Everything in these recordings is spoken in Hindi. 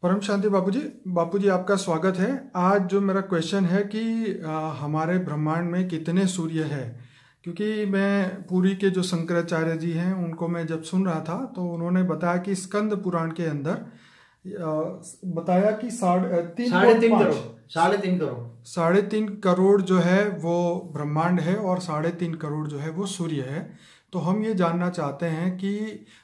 परम शांति बापूजी आपका स्वागत है। आज जो मेरा क्वेश्चन है कि हमारे ब्रह्मांड में कितने सूर्य है, क्योंकि मैं पुरी के जो शंकराचार्य जी हैं उनको मैं जब सुन रहा था तो उन्होंने बताया कि स्कंद पुराण के अंदर बताया कि साढ़े तीन करोड़ जो है वो ब्रह्मांड है और 3.5 करोड़ जो है वो सूर्य है। तो हम ये जानना चाहते हैं कि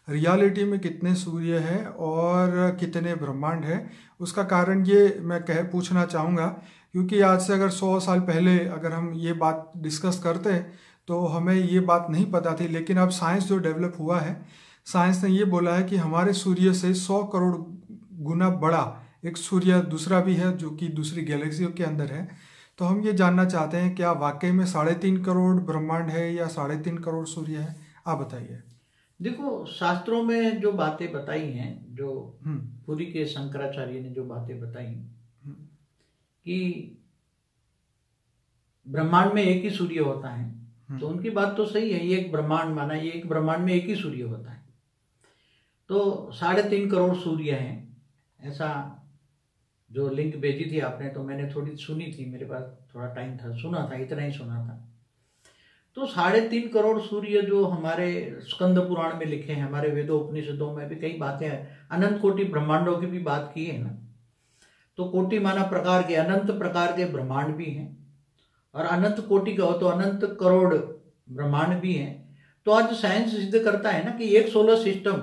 रियलिटी में कितने सूर्य है और कितने ब्रह्मांड है। उसका कारण ये मैं पूछना चाहूँगा क्योंकि आज से अगर 100 साल पहले अगर हम ये बात डिस्कस करते तो हमें ये बात नहीं पता थी, लेकिन अब साइंस जो डेवलप हुआ है, साइंस ने ये बोला है कि हमारे सूर्य से 100 करोड़ गुना बड़ा एक सूर्य दूसरा भी है जो कि दूसरी गैलेक्सियों के अंदर है। तो हम ये जानना चाहते हैं क्या वाकई में 3.5 करोड़ ब्रह्मांड है या 3.5 करोड़ सूर्य है, आप बताइए। देखो, शास्त्रों में जो बातें बताई हैं, जो पुरी के शंकराचार्य ने जो बातें बताई कि ब्रह्मांड में एक ही सूर्य होता है, तो उनकी बात तो सही है। ये एक ब्रह्मांड माना, ये एक ब्रह्मांड में एक ही सूर्य होता है, तो 3.5 करोड़ सूर्य हैं, ऐसा जो लिंक भेजी थी आपने तो मैंने थोड़ी सुनी थी, मेरे पास थोड़ा टाइम था, सुना था, इतना ही सुना था। तो 3.5 करोड़ सूर्य जो हमारे स्कंद पुराण में लिखे हैं, हमारे वेदों उपनिषदों में भी कई बातें हैं, अनंत कोटि ब्रह्मांडों की भी बात की है ना। तो कोटि माना प्रकार के, अनंत प्रकार के ब्रह्मांड भी हैं, और अनंत कोटि का हो तो अनंत करोड़ ब्रह्मांड भी हैं। तो आज साइंस सिद्ध करता है ना कि एक सोलर सिस्टम,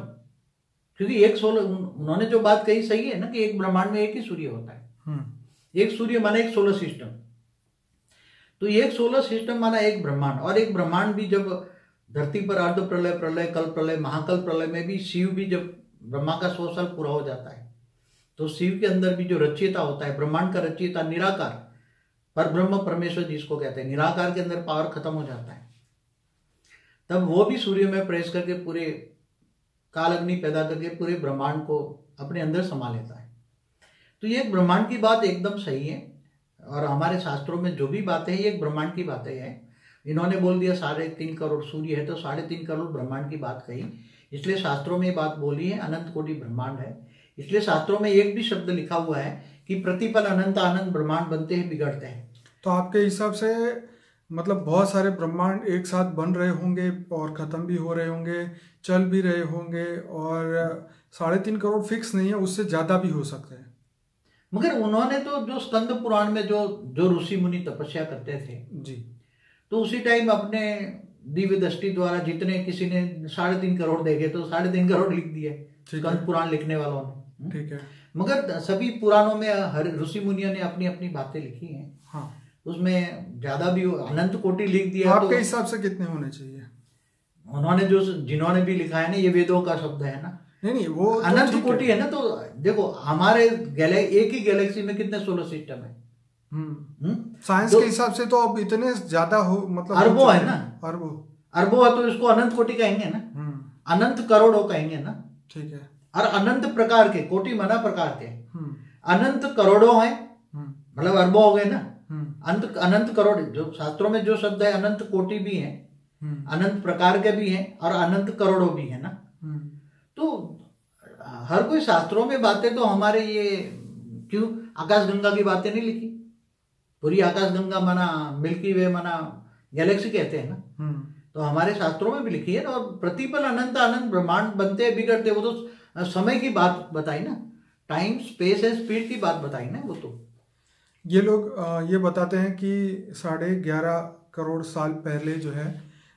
क्योंकि एक सोलर, उन्होंने जो बात कही सही है ना कि एक ब्रह्मांड में एक ही सूर्य होता है। एक सूर्य माना एक सोलर सिस्टम, तो एक सोलर सिस्टम माना एक ब्रह्मांड। और एक ब्रह्मांड भी जब धरती पर अर्ध प्रलय, प्रलय, कल प्रलय, महाकल प्रलय में भी शिव भी जब ब्रह्मा का 100 साल पूरा हो जाता है तो शिव के अंदर भी जो रचयिता होता है, ब्रह्मांड का रचयिता, निराकार पर ब्रह्म परमेश्वर जिसको कहते हैं, निराकार के अंदर पावर खत्म हो जाता है, तब वो भी सूर्य में प्रवेश करके पूरे काल अग्नि पैदा करके पूरे ब्रह्मांड को अपने अंदर समा लेता है। तो ये ब्रह्मांड की बात एकदम सही है, और हमारे शास्त्रों में जो भी बातें हैं ये एक ब्रह्मांड की बातें हैं। इन्होंने बोल दिया 3.5 करोड़ सूर्य है, तो 3.5 करोड़ ब्रह्मांड की बात कही, इसलिए शास्त्रों में ये बात बोली है अनंत कोटि ब्रह्मांड है। इसलिए शास्त्रों में एक भी शब्द लिखा हुआ है कि प्रतिपल अनंत आनंद ब्रह्मांड बनते हैं, बिगड़ते हैं। तो आपके हिसाब से मतलब बहुत सारे ब्रह्मांड एक साथ बन रहे होंगे और खत्म भी हो रहे होंगे, चल भी रहे होंगे, और 3.5 करोड़ फिक्स नहीं है, उससे ज्यादा भी हो सकते हैं। मगर उन्होंने तो जो स्कंद पुराण में जो ऋषि मुनि तपस्या करते थे जी, तो उसी टाइम अपने दिव्य दृष्टि द्वारा जितने किसी ने 3.5 करोड़ देखे तो 3.5 करोड़ लिख दिए स्कंद पुराण लिखने वालों ने। ठीक है। मगर सभी पुराणों में हर ऋषि मुनियों ने अपनी अपनी बातें लिखी हैं। हाँ, उसमें ज्यादा भी अनंत कोटि लिख दिया। आपके हिसाब से कितने होने चाहिए? उन्होंने जिन्होंने भी लिखा है ना, ये वेदों का शब्द है ना। नहीं, वो अनंत कोटि है ना। तो देखो, हमारे एक ही गैलेक्सी में कितने सोलर सिस्टम है? साइंस के हिसाब से तो अब इतने ज्यादा हो, मतलब अरबों है ना, अरबों है, तो इसको अनंत कोटि कहेंगे ना, अनंत करोड़ों कहेंगे ना। ठीक है। और अनंत प्रकार के, कोटि माना प्रकार के, अनंत करोड़ों है, मतलब अरबों हो गए ना। अनंत करोड़, जो शास्त्रों में जो शब्द है, अनंत कोटि भी है, अनंत प्रकार के भी हैं, और अनंत करोड़ों भी है ना। तो हर कोई शास्त्रों में बातें तो हमारे ये क्यों आकाश गंगा की बातें नहीं लिखी? पूरी आकाश गंगा माना मिल्की वे माना गैलेक्सी कहते हैं ना। तो हमारे शास्त्रों में भी लिखी है ना। और प्रतिपल अनंत आनंद ब्रह्मांड बनते बिगड़ते, वो तो समय की बात बताई ना, टाइम स्पेस एंड स्पीड की बात बताई ना। वो तो ये लोग ये बताते हैं कि 11.5 करोड़ साल पहले जो है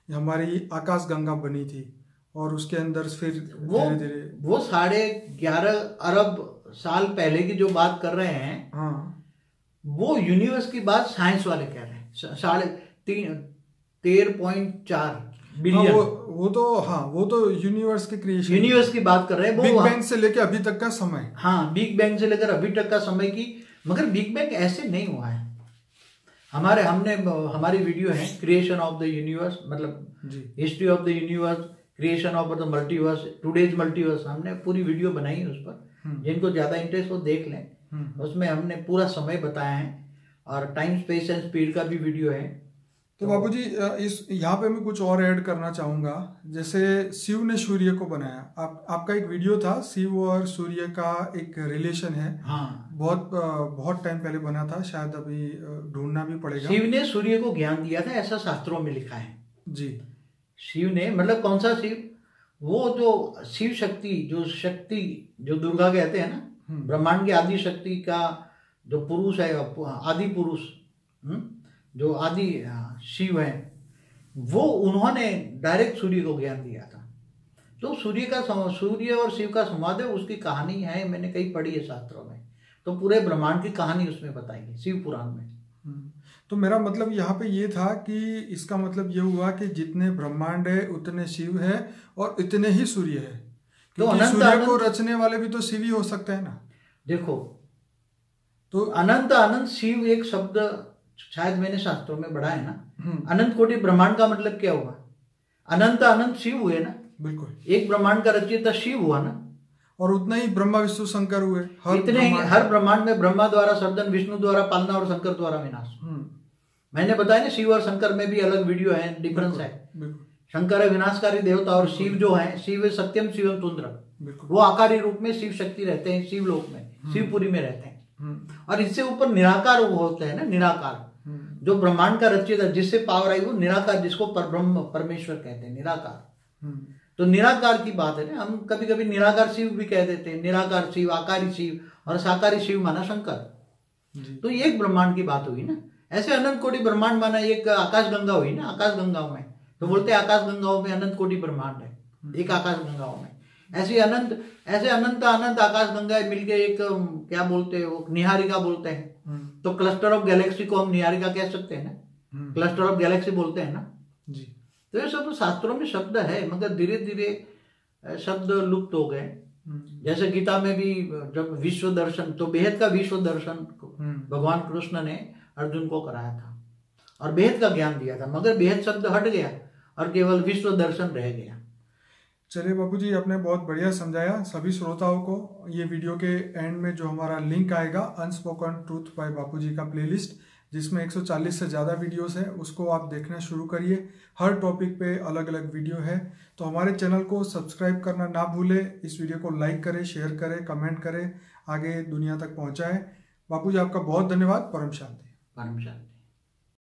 हमारी आकाश गंगा बनी थी, और उसके अंदर फिर धीरे धीरे वो 11.5 अरब साल पहले की जो बात कर रहे हैं, हाँ, वो यूनिवर्स की बात साइंस वाले कह रहे हैं। 13.4 बिलियन। वो तो यूनिवर्स के क्रिएशन, यूनिवर्स की बात कर रहे हैं, बिग बैंग से लेकर अभी तक का समय। हाँ, बिग बैंग से लेकर अभी तक का समय की। मगर बिग बैंग ऐसे नहीं हुआ है। हमारी वीडियो है क्रिएशन ऑफ द यूनिवर्स, मतलब history of the universe, creation of the multiverse, today's multiverse, हमने पूरी वीडियो बनाई है उस पर। जिनको ज्यादा इंटरेस्ट हो देख लें। उसमें हमने पूरा समय बताया है, और टाइम स्पेस एंड स्पीड का भी वीडियो है। तो बाबूजी इस यहाँ पे मैं कुछ और ऐड करना चाहूँगा। जैसे शिव ने सूर्य को बनाया, आपका एक वीडियो था शिव और सूर्य का एक रिलेशन है। हाँ, बहुत टाइम पहले बना था, शायद अभी ढूंढना भी पड़ेगा। शिव ने सूर्य को ज्ञान दिया था, ऐसा शास्त्रों में लिखा है जी। शिव ने, मतलब कौन सा शिव? वो जो शिव शक्ति जो दुर्गा कहते हैं ना, ब्रह्मांड की आदि शक्ति का जो पुरुष है, आदि पुरुष, जो आदि शिव है, वो उन्होंने डायरेक्ट सूर्य को ज्ञान दिया था। तो सूर्य और शिव का संवाद है, उसकी कहानी है, मैंने कहीं पढ़ी है शास्त्रों में। तो पूरे ब्रह्मांड की कहानी उसमें बताई है शिव पुराण में। तो मेरा मतलब यहाँ पे ये था कि इसका मतलब ये हुआ कि जितने ब्रह्मांड है उतने शिव है और इतने ही सूर्य है। तो सूर्य को रचने वाले भी तो शिव ही हो सकते हैं ना। देखो, तो अनंत शिव एक शब्द शायद मैंने शास्त्रों में पढ़ा है ना। अनंत कोटि ब्रह्मांड का मतलब क्या हुआ? अनंत शिव हुए ना। बिल्कुल, एक ब्रह्मांड का रचयिता शिव हुआ ना। और उतना ही ब्रह्मा विष्णु शंकर हुए। हर ब्रह्मांड में ब्रह्मा द्वारा सर्जन, विष्णु द्वारा पालना और शंकर द्वारा विनाश। मैंने बताया ना, शिव और शंकर में भी अलग वीडियो है, डिफरेंस है। शंकर है विनाशकारी देवता और शिव जो है, शिव है सत्यम शिवम तुंद्र, वो आकारी रूप में शिव शक्ति रहते हैं शिवलोक में, शिवपुरी में रहते हैं। और इससे ऊपर निराकार वो होते हैं ना, निराकार जो ब्रह्मांड का रचयिता, जिससे पावर आई वो निराकार, जिसको परब्रह्म परमेश्वर कहते हैं, निराकार। तो निराकार की बात है ना। हम कभी कभी निराकार शिव भी कह देते हैं, निराकार शिव, आकारी शिव और साकारी शिव माना शंकर। तो ये एक ब्रह्मांड की बात हुई ना। ऐसे अनंत कोटि ब्रह्मांड माना एक आकाश गंगा हुई ना। आकाश गंगाओं में तो बोलते हैं आकाश गंगाओं में अनंत कोटि ब्रह्मांड है, एक आकाश गंगाओं में। ऐसे अनंत आकाश गंगा मिलके एक क्या बोलते हैं, वो निहारिका बोलते हैं। तो क्लस्टर ऑफ गैलेक्सी को हम निहारिका कह सकते हैं ना, क्लस्टर ऑफ गैलेक्सी बोलते हैं ना जी। तो ये सब शास्त्रों में शब्द है, मगर धीरे धीरे शब्द लुप्त हो गए। जैसे गीता में भी जब विश्व दर्शन, तो बेहद का विश्व दर्शन भगवान कृष्ण ने अर्जुन को कराया था और बेहद का ज्ञान दिया था, मगर बेहद शब्द हट गया और केवल विश्व दर्शन रह गया। चलिए बापूजी, आपने बहुत बढ़िया समझाया सभी श्रोताओं को। ये वीडियो के एंड में जो हमारा लिंक आएगा अनस्पोकन ट्रूथ बाय बापूजी का प्लेलिस्ट, जिसमें 140 से ज़्यादा वीडियोस है, उसको आप देखना शुरू करिए। हर टॉपिक पे अलग अलग वीडियो है। तो हमारे चैनल को सब्सक्राइब करना ना भूलें, इस वीडियो को लाइक करें, शेयर करें, कमेंट करें, आगे दुनिया तक पहुँचाएँ। बापूजी आपका बहुत धन्यवाद। परम शांति। परम शांति।